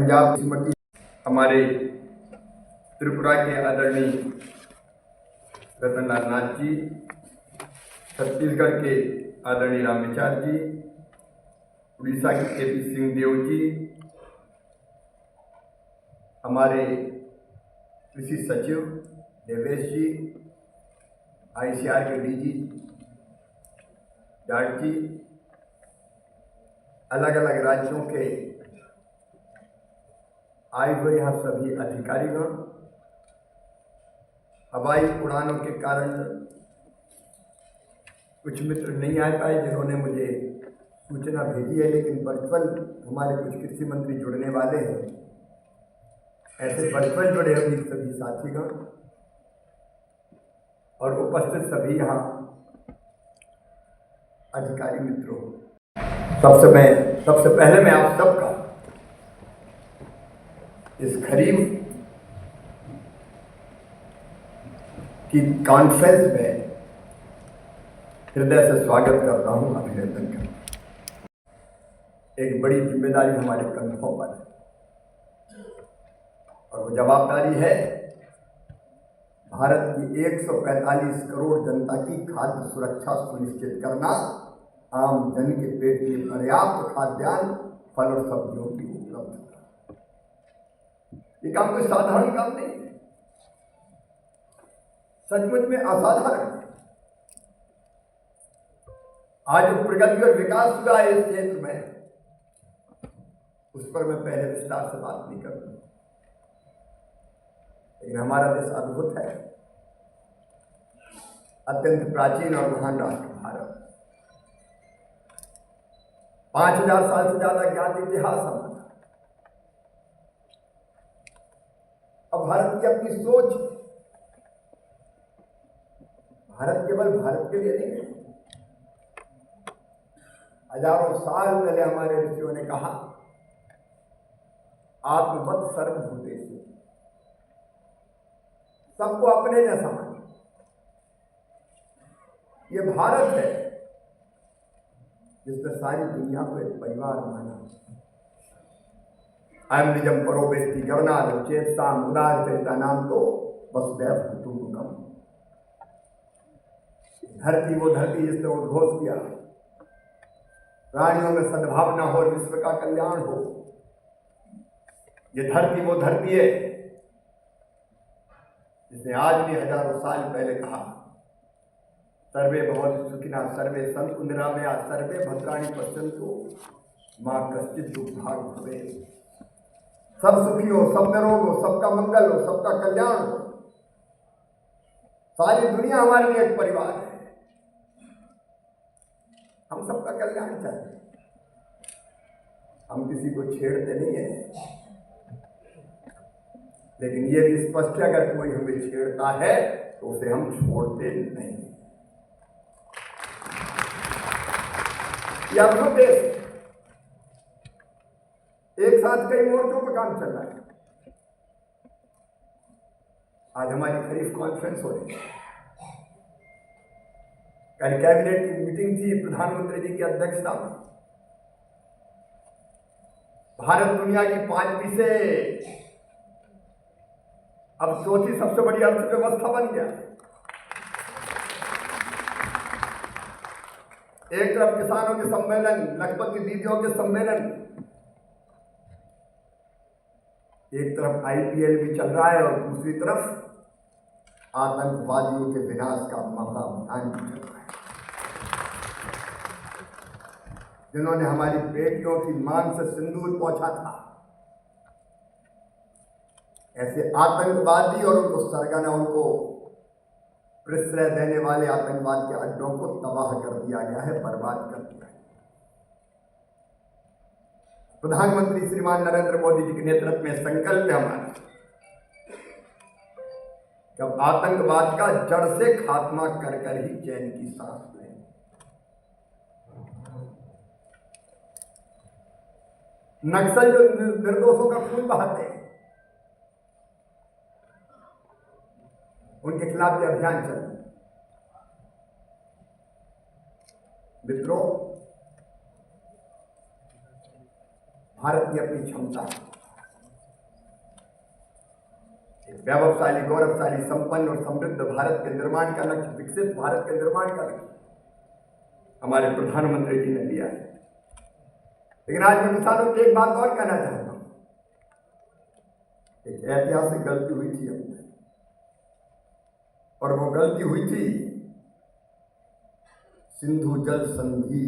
पंजाब श्रीमती हमारे त्रिपुरा के आदरणीय रतनलाल नाथ जी, छत्तीसगढ़ के आदरणीय राम विचार जी, उड़ीसा के केपी सिंहदेव जी, हमारे कृषि सचिव देवेश जी, आईसीआर के डीजी जाट जी, अलग अलग राज्यों के आए हुए यहाँ सभी अधिकारीगण, हवाई उड़ानों के कारण कुछ मित्र नहीं आ पाए जिन्होंने मुझे सूचना भेजी है, लेकिन वर्चुअल हमारे कुछ कृषि मंत्री जुड़ने वाले हैं। ऐसे वर्चुअल जुड़े हुए सभी साथीगण और उपस्थित सभी यहाँ अधिकारी मित्रों, सबसे पहले मैं आप सबका इस खरीफ की कॉन्फ्रेंस में हृदय से स्वागत करता हूं, अभिनंदन करता हूं। एक बड़ी जिम्मेदारी हमारे कंधों पर है और वो जवाबदारी है भारत की 145 करोड़ जनता की खाद्य सुरक्षा सुनिश्चित करना, आम जन के पेट में पर्याप्त खाद्यान्न, फल और सब्जियों की उपलब्धता। ये काम कोई साधारण काम नहीं है, सचमुच में असाधारण है। आज जो प्रगति और विकास हुआ है इस क्षेत्र में, उस पर मैं पहले विस्तार से बात नहीं करूंगा, लेकिन हमारा देश अद्भुत है, अत्यंत प्राचीन और महान राष्ट्र भारत। 5000 साल से ज्यादा ज्ञात इतिहास हमारा। अब भारत की अपनी सोच, भारत केवल भारत के लिए नहीं है। हजारों साल पहले हमारे ऋषियों ने कहा, आत्मवत् सर्वभूतेषु, सबको अपने जैसा माने। ये भारत है जिसने सारी दुनिया को एक परिवार माना। अयम निजम परो वेत्ति गणना चेतसा मुदार चरिता नाम तो वसुदैव कुटुंबकम। धरती वो धरती जिसने उद्घोष किया, प्राणियों में सद्भावना हो और विश्व का कल्याण हो। ये धरती वो धरती है जिसने आज भी हजारों साल पहले कहा, सर्वे भवन्तु सुखिनः सर्वे सन्तु निरामयाः सर्वे भद्राणि पश्यन्तु मा कश्चित् दुःखभाग् भवेत्। सब सुखी हो, सब निरोग हो, सबका मंगल हो, सबका कल्याण हो। सारी दुनिया हमारे लिए एक परिवार है, हम सबका कल्याण चाहते हैं। हम किसी को छेड़ते नहीं है, लेकिन ये भी स्पष्ट है, अगर कोई हमें छेड़ता है तो उसे हम छोड़ते नहीं। ये अद्भुत देश, एक साथ कई मोर्चों पर काम चल रहा है। आज हमारी खरीफ कॉन्फ्रेंस हो रही है, कल कैबिनेट की मीटिंग थी, प्रधानमंत्री जी की अध्यक्षता में। भारत दुनिया की 5वीं से अब चौथी सबसे बड़ी अर्थव्यवस्था बन गया। एक तरफ किसानों के सम्मेलन, लखपति दीदियों के सम्मेलन, एक तरफ आईपीएल भी चल रहा है और दूसरी तरफ आतंकवादियों के विनाश का महाअभियान भी चल रहा है। जिन्होंने हमारी बेटियों की मांग से सिंदूर पहुंचा था, ऐसे आतंकवादी और उनको सरगना, उनको प्रश्रय देने वाले आतंकवाद के अड्डों को तबाह कर दिया गया है, बर्बाद कर दिया है। प्रधानमंत्री श्रीमान नरेंद्र मोदी जी के नेतृत्व में संकल्प है हमारा, जब आतंकवाद का जड़ से खात्मा कर कर ही चैन की सांस लें। नक्सल जो निर्दोषों का खून बहाते हैं, उनके खिलाफ ये अभियान चल रहा है। मित्रों, भारत की अपनी क्षमता है, वैभवशाली, गौरवशाली, संपन्न और समृद्ध भारत के निर्माण का लक्ष्य, विकसित भारत के निर्माण का लक्ष्य हमारे प्रधानमंत्री जी ने लिया है। लेकिन आज मैं किसानों की एक बात और कहना चाहता हूं। एक ऐतिहासिक गलती हुई थी हमसे, और वो गलती हुई थी सिंधु जल संधि,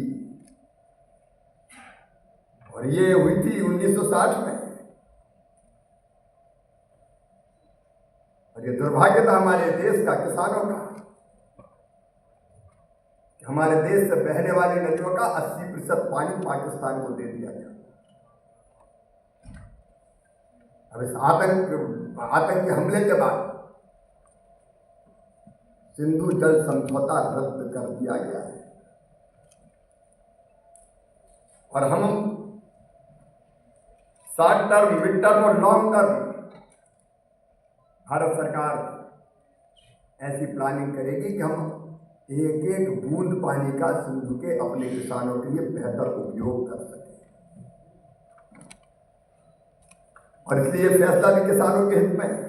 और ये हुई थी 1960 में। और ये दुर्भाग्य था हमारे देश का, किसानों का, कि हमारे देश से बहने वाली नदियों का 80% पानी पाकिस्तान को दे दिया गया। अब इस आतंकी हमले के बाद सिंधु जल समझौता रद्द कर दिया गया है, और हम शॉर्ट टर्म, मिड टर्म और लॉन्ग टर्म भारत सरकार ऐसी प्लानिंग करेगी कि हम एक एक बूंद पानी का सिंधु के अपने किसानों के लिए बेहतर उपयोग कर सकें। और इसलिए फैसला भी किसानों के हित में है।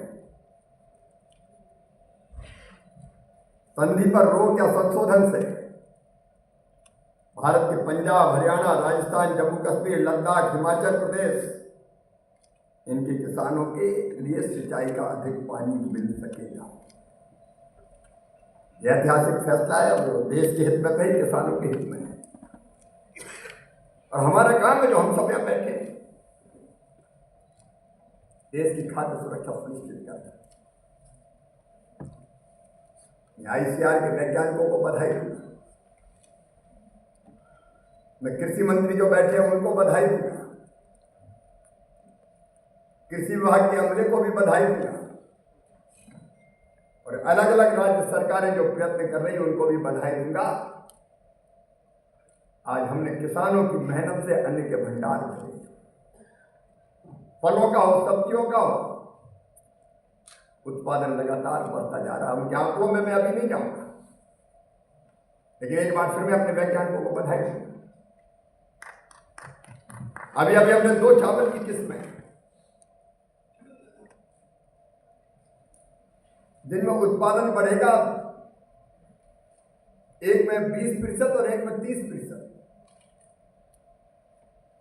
संधि पर रोक या संशोधन से भारत के पंजाब, हरियाणा, राजस्थान, जम्मू कश्मीर, लद्दाख, हिमाचल प्रदेश, इनके किसानों के लिए सिंचाई का अधिक पानी मिल सकेगा। यह ऐतिहासिक फैसला है, वो देश के हित में नहीं, किसानों के हित में है। और हमारा काम है, जो हम सब यहाँ बैठे, देश की खाद्य सुरक्षा सुनिश्चित करना। ICAR के वैज्ञानिकों को बधाई दूंगा, मैं कृषि मंत्री जो बैठे हैं उनको बधाई दूंगा, कृषि विभाग के अमले को भी बधाई दूंगा, और अलग अलग राज्य सरकारें जो प्रयत्न कर रही हैं उनको भी बधाई दूंगा। आज हमने किसानों की मेहनत से अन्न के भंडार भरे, फलों का हो, सब्जियों का हो, उत्पादन लगातार बढ़ता जा रहा है। उनके आंकड़ों में मैं अभी नहीं जाऊंगा, लेकिन एक बार फिर मैं अपने वैज्ञानिकों को बधाई दूंगा। अभी हमने 2 चावल की किस्में, जिनमें उत्पादन बढ़ेगा, एक में 20% और एक में 30%।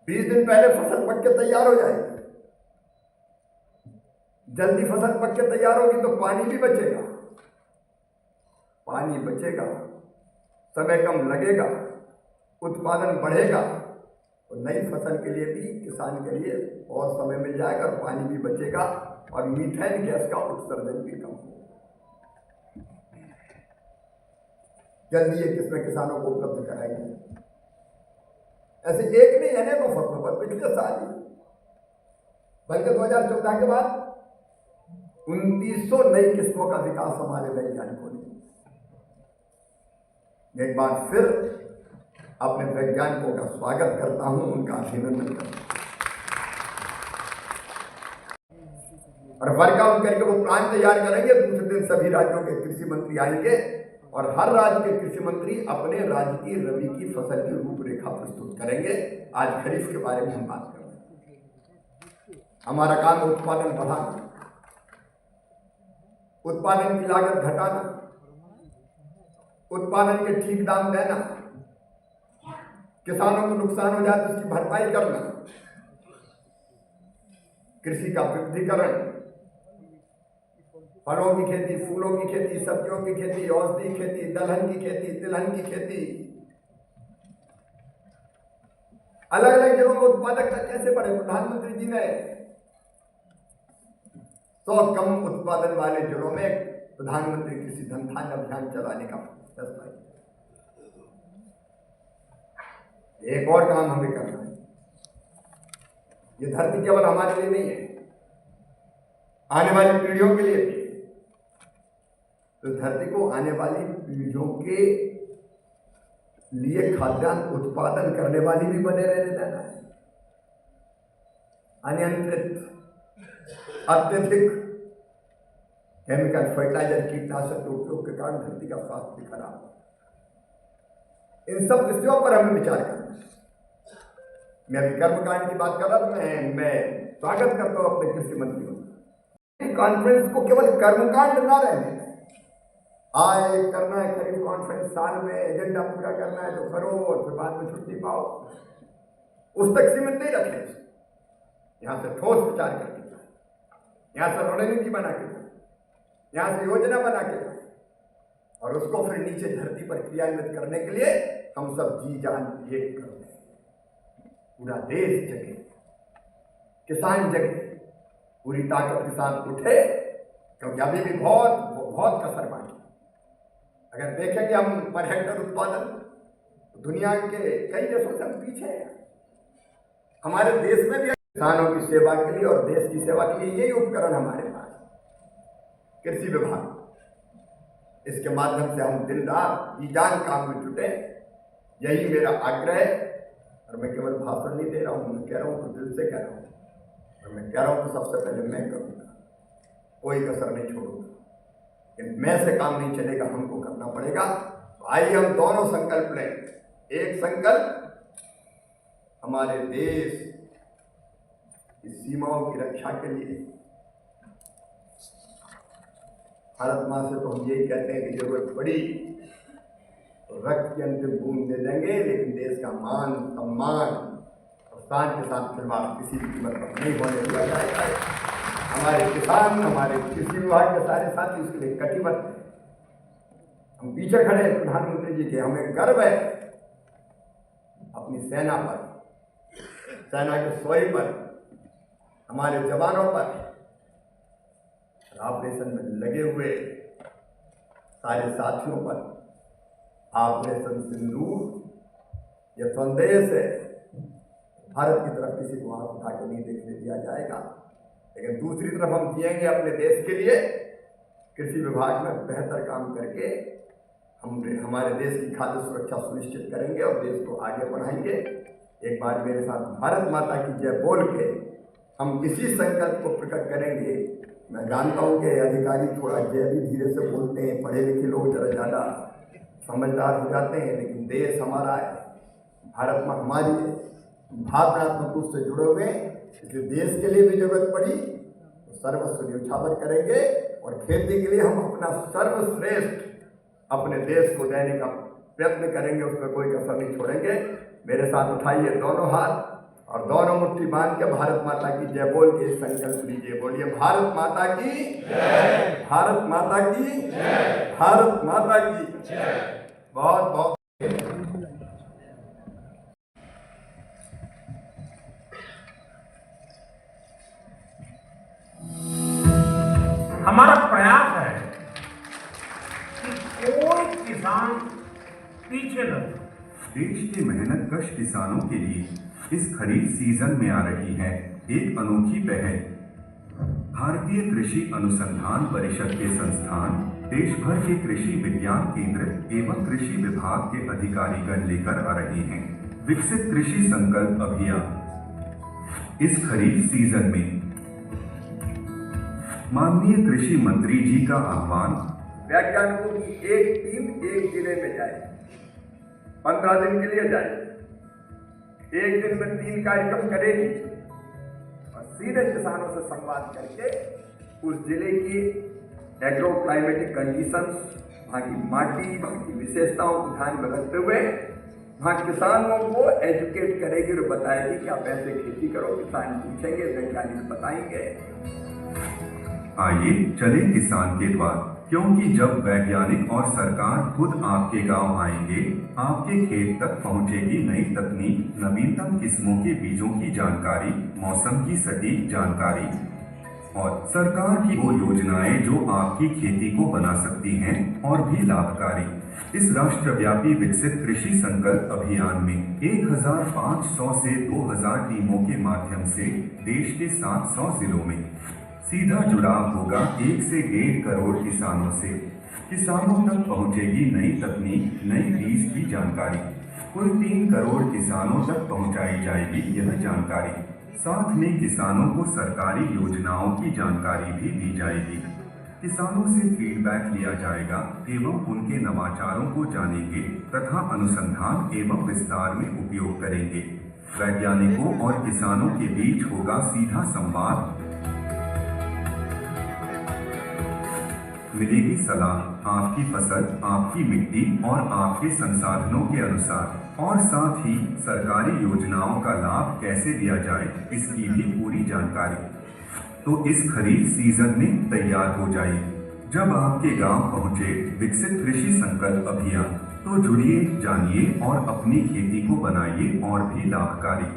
20 दिन पहले फसल पक के तैयार हो जाएगी। जल्दी फसल पक के तैयार होगी तो पानी भी बचेगा, पानी बचेगा, समय कम लगेगा, उत्पादन बढ़ेगा, और नई फसल के लिए भी, किसान के लिए और समय मिल जाएगा, और पानी भी बचेगा, और मीथेन गैस का उत्सर्जन भी कम होगा। जल्दी ये किस्में किसानों को उपलब्ध कराएंगे। ऐसे एक नहीं, अनेकों फसलों पर पिछले साल ही, बल्कि 2014 के बाद 2900 नई किस्मों का विकास हमारे वैज्ञानिकों ने। एक बार फिर अपने वैज्ञानिकों का स्वागत करता हूं, उनका अभिनंदन करता हूं, और वर्कआउट करके वो प्लान तैयार करेंगे। दूसरे दिन सभी राज्यों के कृषि मंत्री आएंगे, और हर राज्य के कृषि मंत्री अपने राज्य की रबी की फसल की रूपरेखा प्रस्तुत करेंगे। आज खरीफ के बारे में हम बात कर रहे हैं। हमारा काम है उत्पादन बढ़ाना, उत्पादन की लागत घटाना, उत्पादन के ठीक दाम देना, किसानों को नुकसान हो जाए तो उसकी भरपाई करना, कृषि का विविधीकरण, फलों की खेती, फूलों की खेती, सब्जियों की खेती, औषधि खेती, दलहन की खेती, तिलहन की खेती, अलग अलग जगहों में उत्पादकता कैसे बढ़े। प्रधानमंत्री जी ने 100 कम उत्पादन वाले जिलों में प्रधानमंत्री कृषि धन धान्य अभियान चलाने का फैसला किया। एक और काम हमें करना है। ये धरती केवल हमारे लिए नहीं है, आने वाली पीढ़ियों के लिए भी। तो धरती को आने वाली पीढ़ियों के लिए खाद्यान्न उत्पादन करने वाली भी बने रहने देना है। अनियंत्रित, अत्यधिक केमिकल फर्टिलाइजर, कीटनाशक के उपयोग के कारण धरती का स्वास्थ्य भी खराब है। इन सब विषयों पर हमें विचार करना है। मैं अभी कर्मकांड की बात कर रहा था, मैं स्वागत करता हूं अपने कृषि मंत्रियों का। कॉन्फ्रेंस को केवल कर्मकांड न रहने दें। आए करना है खरीफ कॉन्फ्रेंस, साल में एजेंडा पूरा करना है तो करो और फिर बाद में छुट्टी पाओ, उस तक सीमित नहीं रखें। यहाँ से ठोस विचार करके जाए, यहाँ से रणनीति बना के जाए, यहाँ से योजना बना के जाए और उसको फिर नीचे धरती पर क्रियान्वित करने के लिए हम सब जी जान एक कर दें। पूरा देश जगे, किसान जगे, पूरी ताकत के साथ उठे, क्योंकि अभी भी बहुत कसर बाकी। अगर देखेंगे हम पर हेक्टर उत्पादन, तो दुनिया के कई देशों से हम पीछे हैं। हमारे देश में भी किसानों की सेवा के लिए और देश की सेवा के लिए यही उपकरण हमारे पास, कृषि विभाग। इसके माध्यम से हम दिन रात जी जान काम में जुटे, यही मेरा आग्रह है। और मैं केवल भाषण नहीं दे रहा हूँ, मैं कह रहा हूँ तो दिल से कह रहा हूँ। और मैं कह रहा हूँ तो सबसे पहले मैं करूँगा, कोई कसर नहीं छोड़ूंगा। लेकिन मैं से काम नहीं चलेगा, हमको करना पड़ेगा। तो आइए हम दोनों संकल्प लें। एक संकल्प हमारे देश की सीमाओं की रक्षा के लिए। भारत माँ से तो हम यही कहते हैं कि जरूरत पड़ी तो रक्त की अंतिम बूंद दे देंगे, लेकिन देश का मान सम्मान और शान के साथ खिलवाड़ किसी भी कीमत पर नहीं होने दिया जाएगा। हमारे किसान, हमारे कृषि विभाग के सारे साथी उसके लिए कटिबद्ध हैं। हम पीछे खड़े हैं प्रधानमंत्री जी के। हमें गर्व है अपनी सेना पर, सेना के सोई पर, हमारे जवानों पर, ऑपरेशन में लगे हुए सारे साथियों पर। ऑपरेशन सिंदूर यह संदेश है, भारत की तरफ किसी को आंख उठा के नहीं देखने दिया जाएगा। लेकिन दूसरी तरफ हम जिएंगे अपने देश के लिए, कृषि विभाग में बेहतर काम करके हम हमारे देश की खाद्य सुरक्षा सुनिश्चित करेंगे और देश को आगे बढ़ाएंगे। एक बार मेरे साथ भारत माता की जय बोल के हम इसी संकल्प को प्रकट करेंगे। मैं जानता हूँ कि अधिकारी थोड़ा जय भी धीरे से बोलते हैं, पढ़े लिखे लोग जरा ज़्यादा समझदार हो जाते हैं, लेकिन देश हमारा है, भारत माँ हमारी है, भावनात्मक रूप से जुड़े हुए। इसलिए देश के लिए भी जरूरत पड़ी तो सर्वस्व न्यौछावर करेंगे और खेती के लिए हम अपना सर्वश्रेष्ठ अपने देश को देने का प्रयत्न करेंगे, उसमें कोई कसर नहीं छोड़ेंगे। मेरे साथ उठाइए दोनों हाथ और दोनों मुट्ठी बांध के भारत माता की जय बोल के संकल्प लीजिए। बोलिए भारत माता की जय, भारत माता की जय, भारत माता की जय। बहुत बहुत हमारा प्रयास है कि कोई किसान पीछे न रहे। देश के मेहनतकश किसानों के लिए इस खरीफ सीजन में आ रही है एक अनोखी पहल। भारतीय कृषि अनुसंधान परिषद के संस्थान देश भर के कृषि विज्ञान केंद्र एवं कृषि विभाग के अधिकारीगण लेकर आ रहे हैं विकसित कृषि संकल्प अभियान। इस खरीफ सीजन में माननीय कृषि मंत्री जी का आह्वान, वैज्ञानिकों की एक टीम एक जिले में जाए, 15 दिन के लिए जाए, एक दिन में 3 कार्यक्रम करेगी और सीधे किसानों से संवाद करके उस जिले की एग्रो क्लाइमेटिक कंडीशंस, वहाँ की माटी, वहाँ की विशेषताओं को ध्यान में रखते हुए वहाँ किसानों को एजुकेट करेगी और बताएगी कि आप ऐसे खेती करो। किसान पूछेंगे, वैज्ञानिक बताएंगे। आइए चले किसान के द्वार, क्योंकि जब वैज्ञानिक और सरकार खुद आपके गांव आएंगे, आपके खेत तक पहुंचेगी नई तकनीक, नवीनतम किस्मों के बीजों की जानकारी, मौसम की सटीक जानकारी और सरकार की वो योजनाएं जो आपकी खेती को बना सकती हैं और भी लाभकारी। इस राष्ट्रव्यापी विकसित कृषि संकल्प अभियान में 1500 से 2000 टीमों के माध्यम से देश के 700 जिलों में सीधा जुड़ाव होगा 1 से 1.5 करोड़ किसानों से। किसानों तक पहुंचेगी नई तकनीक, नई बीज की जानकारी। कुल 3 करोड़ किसानों तक पहुंचाई जाएगी यह जानकारी। साथ में किसानों को सरकारी योजनाओं की जानकारी भी दी जाएगी। किसानों से फीडबैक लिया जाएगा एवं उनके नवाचारों को जानेंगे तथा अनुसंधान एवं विस्तार में उपयोग करेंगे। वैज्ञानिकों और किसानों के बीच होगा सीधा संवाद। मिलेगी सलाह आपकी फसल, आपकी मिट्टी और आपके संसाधनों के अनुसार, और साथ ही सरकारी योजनाओं का लाभ कैसे लिया जाए इसकी भी पूरी जानकारी। तो इस खरीफ सीजन में तैयार हो जाइए। जब आपके गांव पहुंचे विकसित कृषि संकल्प अभियान, तो जुड़िए, जानिए और अपनी खेती को बनाइए और भी लाभकारी।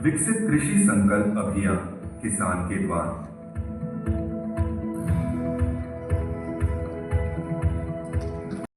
विकसित कृषि संकल्प अभियान, किसान के द्वार।